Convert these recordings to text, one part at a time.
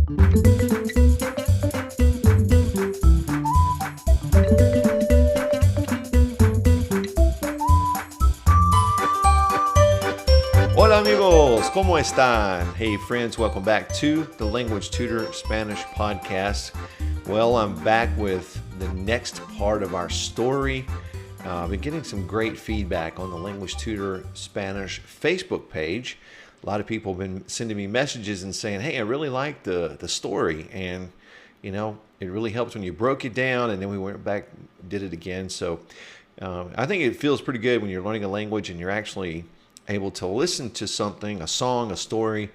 Hola amigos, ¿cómo están? Hey friends, welcome back to the Language Tutor Spanish podcast. Well, I'm back with the next part of our story. I've been getting some great feedback on the Language Tutor Spanish Facebook page. A lot of people have been sending me messages and saying, hey, I really like the story. And, you know, it really helps when you broke it down and then we went back, did it again. So I think it feels pretty good when you're learning a language and you're actually able to listen to something, a song, a story,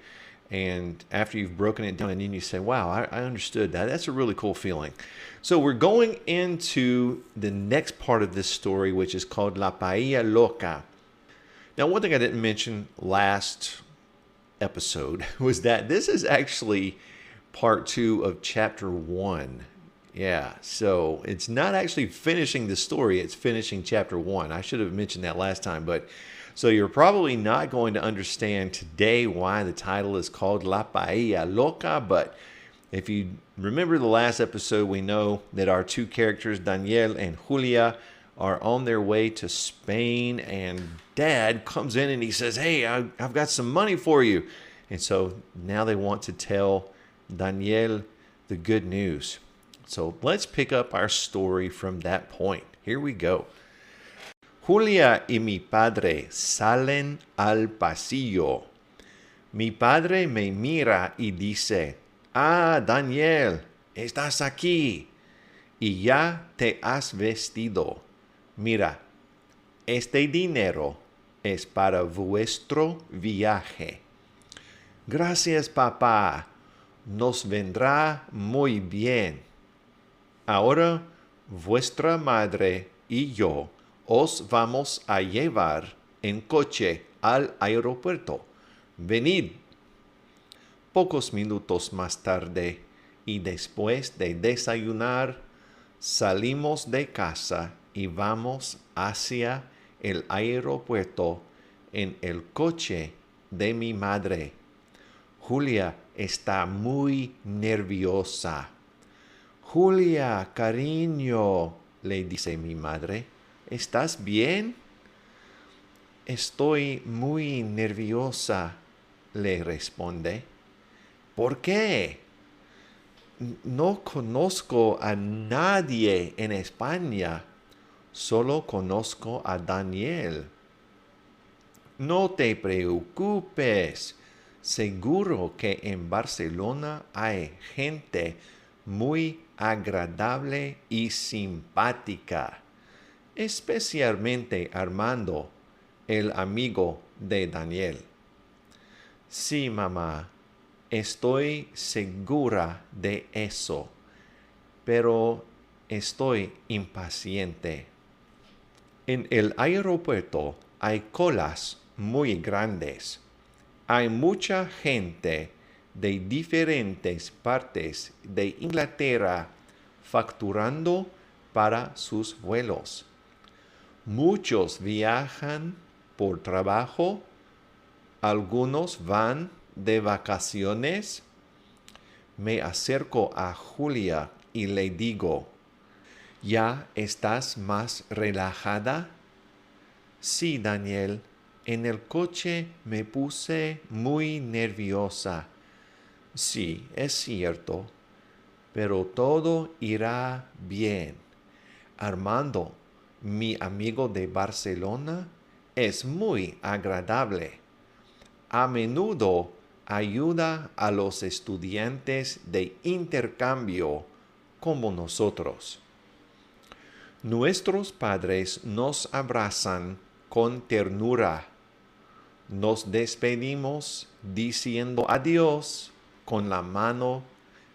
and after you've broken it down and then you say, wow, I understood that. That's a really cool feeling. So we're going into the next part of this story, which is called La Paella Loca. Now, one thing I didn't mention last episode was that this is actually part 2 of chapter 1. Yeah, so it's not actually finishing the story, it's finishing chapter 1. I should have mentioned that last time, but so you're probably not going to understand today why the title is called La Paella Loca, but if you remember the last episode, we know that our two characters, Daniel and Julia, are on their way to Spain, and Dad comes in and he says, hey, I've got some money for you. And so now they want to tell Daniel the good news. So let's pick up our story from that point. Here we go. Julia y mi padre salen al pasillo. Mi padre me mira y dice, ah, Daniel, estás aquí y ya te has vestido. Mira, este dinero es para vuestro viaje. Gracias, papá. Nos vendrá muy bien. Ahora vuestra madre y yo os vamos a llevar en coche al aeropuerto. Venid. Pocos minutos más tarde y después de desayunar, salimos de casa y vamos hacia el aeropuerto en el coche de mi madre. Julia está muy nerviosa. Julia, cariño, le dice mi madre, ¿estás bien? Estoy muy nerviosa, le responde. ¿Por qué? No conozco a nadie en España, solo conozco a Daniel. No te preocupes, seguro que en Barcelona hay gente muy agradable y simpática, especialmente Armando, el amigo de Daniel. Sí, mamá, estoy segura de eso, pero estoy impaciente. En el aeropuerto hay colas muy grandes. Hay mucha gente de diferentes partes de Inglaterra facturando para sus vuelos. Muchos viajan por trabajo, algunos van de vacaciones. Me acerco a Julia y le digo, ¿ya estás más relajada? Sí, Daniel, en el coche me puse muy nerviosa. Sí, es cierto, pero todo irá bien. Armando, mi amigo de Barcelona, es muy agradable. A menudo ayuda a los estudiantes de intercambio como nosotros. Nuestros padres nos abrazan con ternura. Nos despedimos diciendo adiós con la mano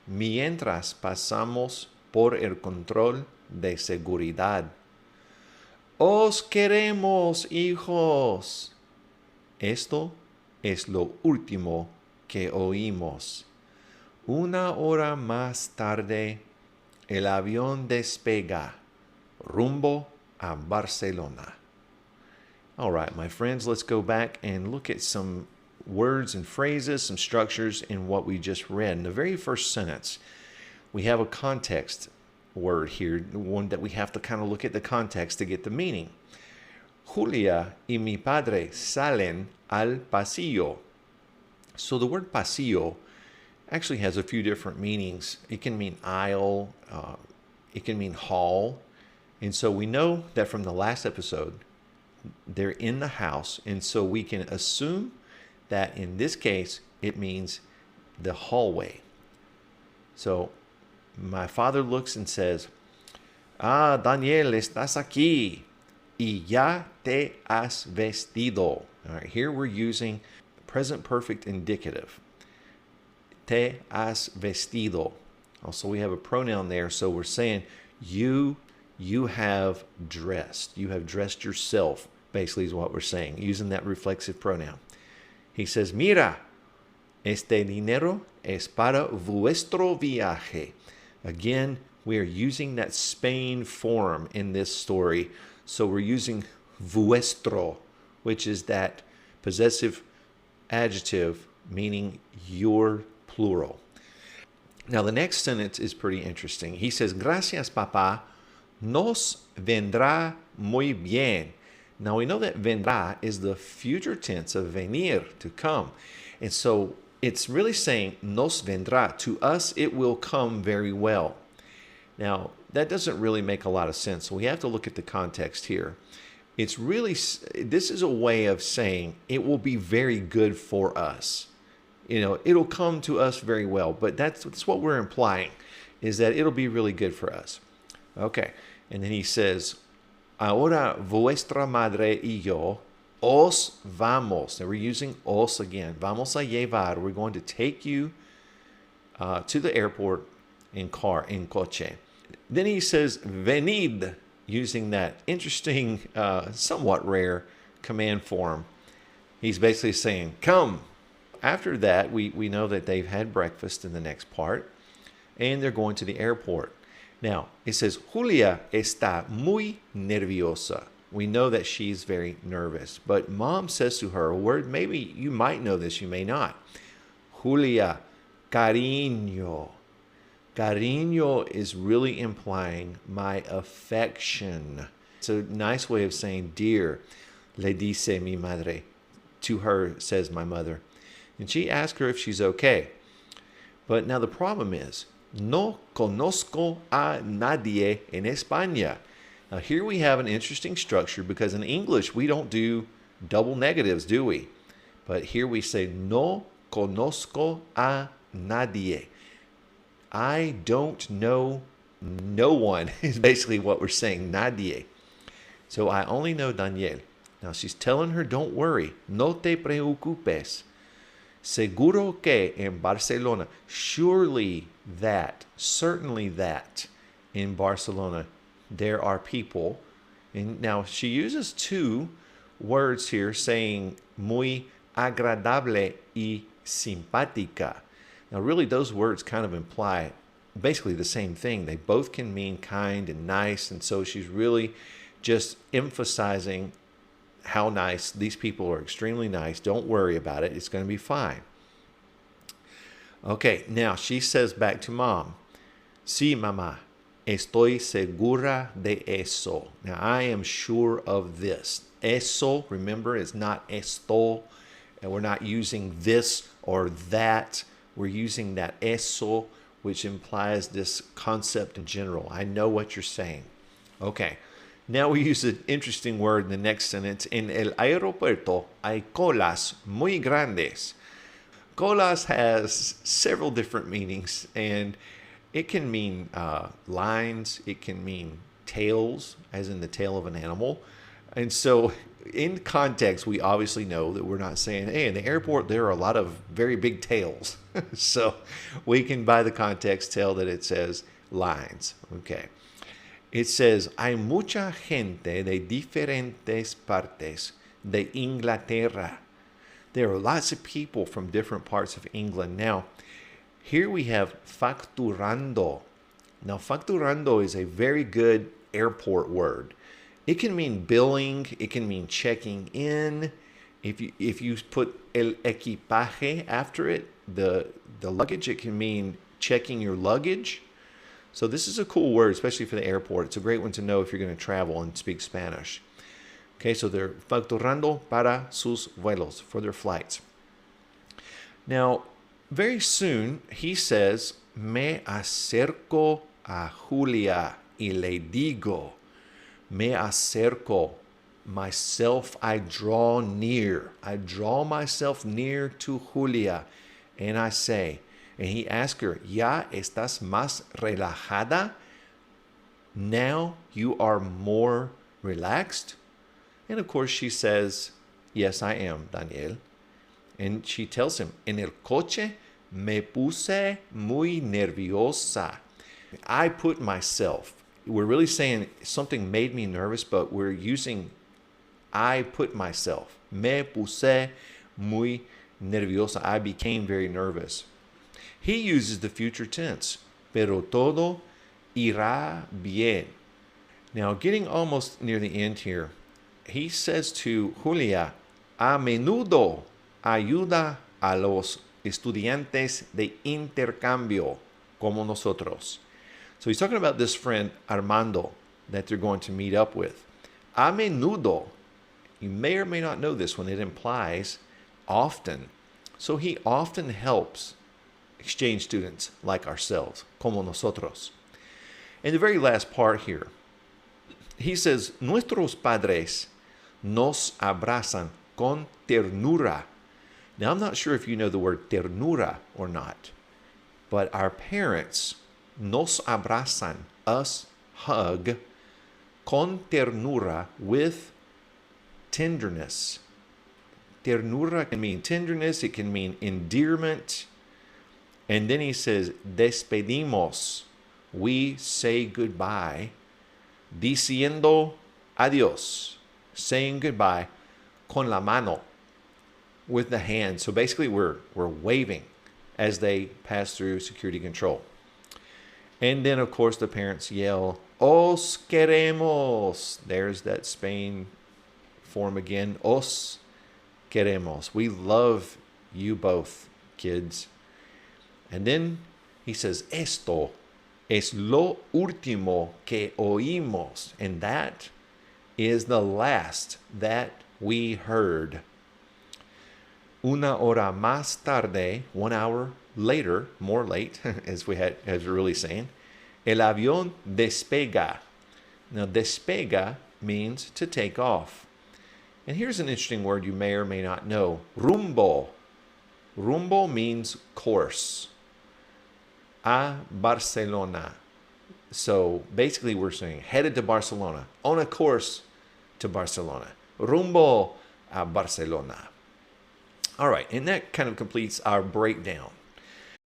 mientras pasamos por el control de seguridad. ¡Os queremos, hijos! Esto es lo último que oímos. Una hora más tarde, el avión despega rumbo a Barcelona. All right, my friends, let's go back and look at some words and phrases, some structures in what we just read. In the very first sentence, we have a context word here, one that we have to kind of look at the context to get the meaning. Julia y mi padre salen al pasillo. So the word pasillo actually has a few different meanings. It can mean aisle, it can mean hall. And so we know that from the last episode, they're in the house. And so we can assume that in this case, it means the hallway. So my father looks and says, Daniel, estás aquí y ya te has vestido. All right, here we're using present perfect indicative. Te has vestido. Also, we have a pronoun there, so we're saying you have dressed. You have dressed yourself, basically is what we're saying, using that reflexive pronoun. He says, mira, este dinero es para vuestro viaje. Again, we are using that Spain form in this story. So we're using vuestro, which is that possessive adjective meaning your plural. Now, the next sentence is pretty interesting. He says, gracias, papá, nos vendrá muy bien. Now, we know that vendrá is the future tense of venir, to come. And so it's really saying nos vendrá. To us, it will come very well. Now, that doesn't really make a lot of sense. So we have to look at the context here. It's really, this is a way of saying it will be very good for us. You know, it'll come to us very well. But that's what we're implying, is that it'll be really good for us. Okay. And then he says, ahora vuestra madre y yo os vamos. Now we're using os again. Vamos a llevar. We're going to take you to the airport in coche. Then he says, venid, using that interesting, somewhat rare command form. He's basically saying, come. After that, we know that they've had breakfast in the next part, and they're going to the airport. Now, it says, Julia está muy nerviosa. We know that she's very nervous. But mom says to her a word, maybe you might know this, you may not. Julia, cariño. Cariño is really implying my affection. It's a nice way of saying dear. Le dice mi madre. To her, says my mother. And she asks her if she's okay. But now the problem is, no conozco a nadie en España. Now here we have an interesting structure because in English we don't do double negatives, do we? But here we say no conozco a nadie. I don't know no one is basically what we're saying, nadie. So I only know Daniel. Now she's telling her, don't worry, no te preocupes. Seguro que en Barcelona, surely that, certainly that in Barcelona there are people. And now she uses two words here saying muy agradable y simpática. Now really those words kind of imply basically the same thing. They both can mean kind and nice. And so she's really just emphasizing how nice. These people are extremely nice. Don't worry about it. It's going to be fine. Okay, now she says back to mom, sí, mamá, estoy segura de eso. Now I am sure of this. Eso, remember, is not esto. And we're not using this or that. We're using that eso, which implies this concept in general. I know what you're saying. Okay. Now we use an interesting word in the next sentence. En el aeropuerto hay colas muy grandes. Colas has several different meanings, and it can mean lines. It can mean tails, as in the tail of an animal. And so in context, we obviously know that we're not saying, hey, in the airport, there are a lot of very big tails. So we can, by the context, tell that it says lines. Okay. It says, hay mucha gente de diferentes partes de Inglaterra. There are lots of people from different parts of England. Now, here we have facturando. Now, facturando is a very good airport word. It can mean billing. It can mean checking in. If you put el equipaje after it, the luggage, it can mean checking your luggage. So this is a cool word, especially for the airport. It's a great one to know if you're going to travel and speak Spanish. Okay, so they're facturando para sus vuelos, for their flights. Now, very soon, he says, me acerco a Julia y le digo, me acerco, myself I draw near. I draw myself near to Julia, and I say, and he asks her, ¿Ya estás más relajada? Now you are more relaxed? And of course she says, yes, I am, Daniel. And she tells him, en el coche me puse muy nerviosa. I put myself. We're really saying something made me nervous, but we're using I put myself. Me puse muy nerviosa. I became very nervous. He uses the future tense, pero todo irá bien. Now, getting almost near the end here, he says to Julia, a menudo ayuda a los estudiantes de intercambio como nosotros. So he's talking about this friend, Armando, that they're going to meet up with. A menudo, you may or may not know this one, it implies often. So he often helps exchange students like ourselves, como nosotros. And the very last part here, he says, nuestros padres nos abrazan con ternura. Now, I'm not sure if you know the word ternura or not, but our parents nos abrazan, us hug, con ternura, with tenderness. Ternura can mean tenderness, it can mean endearment. And then he says, despedimos, we say goodbye, diciendo adiós, saying goodbye, con la mano, with the hand. So basically we're waving as they pass through security control. And then, of course, the parents yell, os queremos. There's that Spain form again, os queremos. We love you both, kids. And then he says, esto es lo último que oímos. And that is the last that we heard. Una hora más tarde, 1 hour later, more late, as we're really saying, el avión despega. Now, despega means to take off. And here's an interesting word you may or may not know. Rumbo. Rumbo means course. A Barcelona. So basically we're saying headed to Barcelona, on a course to Barcelona. Rumbo a Barcelona. All right, and that kind of completes our breakdown.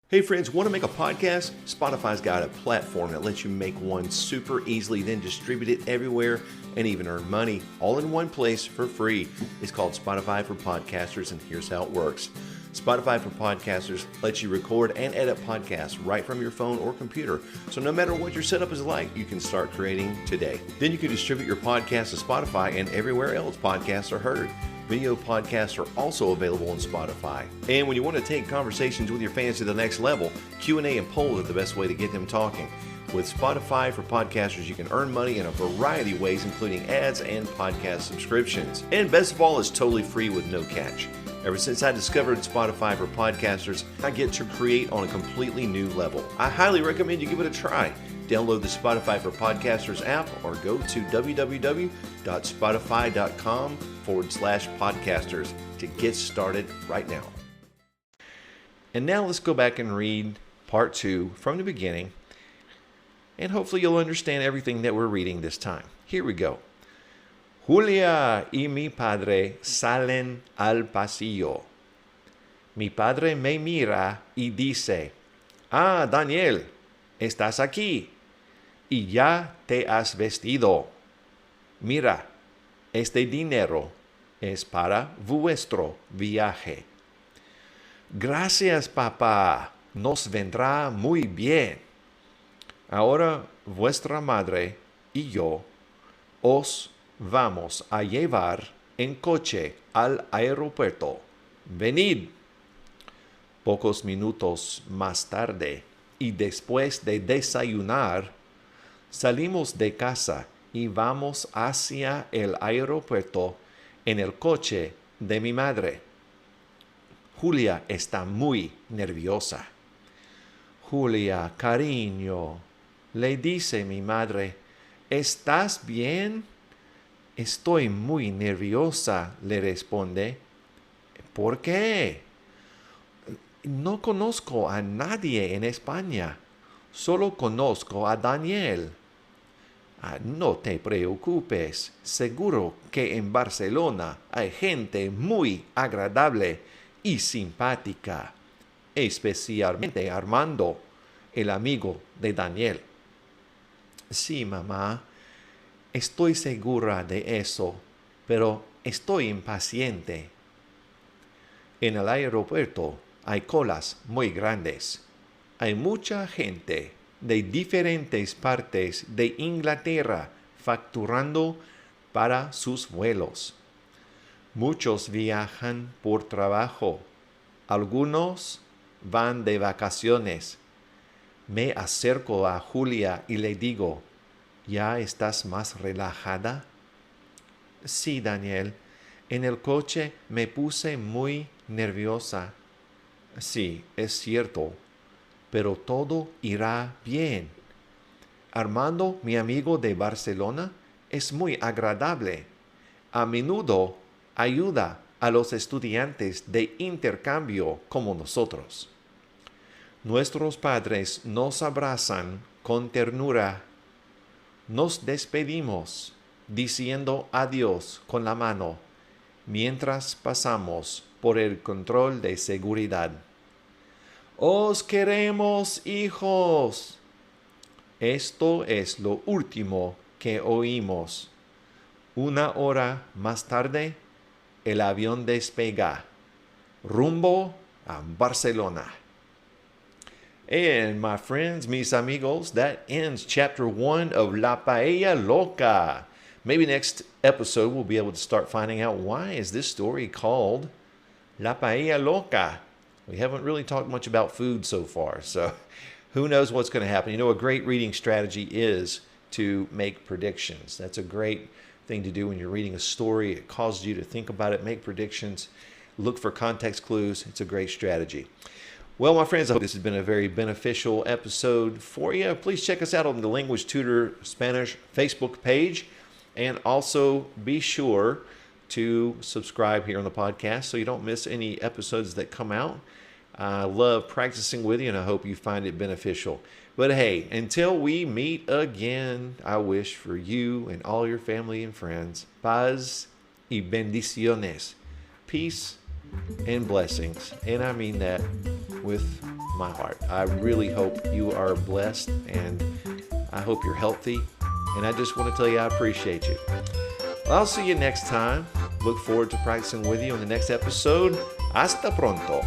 Hey friends, want to make a podcast? Spotify's got a platform that lets you make one super easily, then distribute it everywhere and even earn money all in one place for free. It's called Spotify for Podcasters, and here's how it works. Spotify for Podcasters lets you record and edit podcasts right from your phone or computer. So no matter what your setup is like, you can start creating today. Then you can distribute your podcast to Spotify and everywhere else podcasts are heard. Video podcasts are also available on Spotify. And when you want to take conversations with your fans to the next level, Q&A and polls are the best way to get them talking. With Spotify for Podcasters, you can earn money in a variety of ways, including ads and podcast subscriptions. And best of all, it's totally free with no catch. Ever since I discovered Spotify for Podcasters, I get to create on a completely new level. I highly recommend you give it a try. Download the Spotify for Podcasters app or go to www.spotify.com/podcasters to get started right now. And now let's go back and read part 2 from the beginning, and hopefully you'll understand everything that we're reading this time. Here we go. Julia y mi padre salen al pasillo. Mi padre me mira y dice, ah, Daniel, estás aquí y ya te has vestido. Mira, este dinero es para vuestro viaje. Gracias, papá, nos vendrá muy bien. Ahora vuestra madre y yo os vamos a llevar en coche al aeropuerto. Venid. Pocos minutos más tarde, y después de desayunar, salimos de casa y vamos hacia el aeropuerto en el coche de mi madre. Julia está muy nerviosa. Julia, cariño, le dice mi madre, ¿estás bien? Estoy muy nerviosa, le responde. ¿Por qué? No conozco a nadie en España. Solo conozco a Daniel. No te preocupes. Seguro que en Barcelona hay gente muy agradable y simpática. Especialmente Armando, el amigo de Daniel. Sí, mamá. Estoy segura de eso, pero estoy impaciente. En el aeropuerto hay colas muy grandes. Hay mucha gente de diferentes partes de Inglaterra facturando para sus vuelos. Muchos viajan por trabajo. Algunos van de vacaciones. Me acerco a Julia y le digo, ¿ya estás más relajada? Sí, Daniel. En el coche me puse muy nerviosa. Sí, es cierto, pero todo irá bien. Armando, mi amigo de Barcelona, es muy agradable. A menudo ayuda a los estudiantes de intercambio como nosotros. Nuestros padres nos abrazan con ternura. Nos despedimos diciendo adiós con la mano mientras pasamos por el control de seguridad. ¡Os queremos, hijos! Esto es lo último que oímos. 1 hora más tarde, el avión despega, rumbo a Barcelona. And my friends, mis amigos, that ends chapter 1 of La Paella Loca. Maybe next episode we'll be able to start finding out why is this story called La Paella Loca. We haven't really talked much about food so far, so who knows what's going to happen. You know, a great reading strategy is to make predictions. That's a great thing to do when you're reading a story. It causes you to think about it, make predictions, look for context clues. It's a great strategy. Well, my friends, I hope this has been a very beneficial episode for you. Please check us out on the Language Tutor Spanish Facebook page. And also be sure to subscribe here on the podcast so you don't miss any episodes that come out. I love practicing with you, and I hope you find it beneficial. But hey, until we meet again, I wish for you and all your family and friends paz y bendiciones, peace and blessings. And I mean that with my heart. I really hope you are blessed, and I hope you're healthy. And I just want to tell you I appreciate you. Well, I'll see you next time. Look forward to practicing with you in the next episode. Hasta pronto.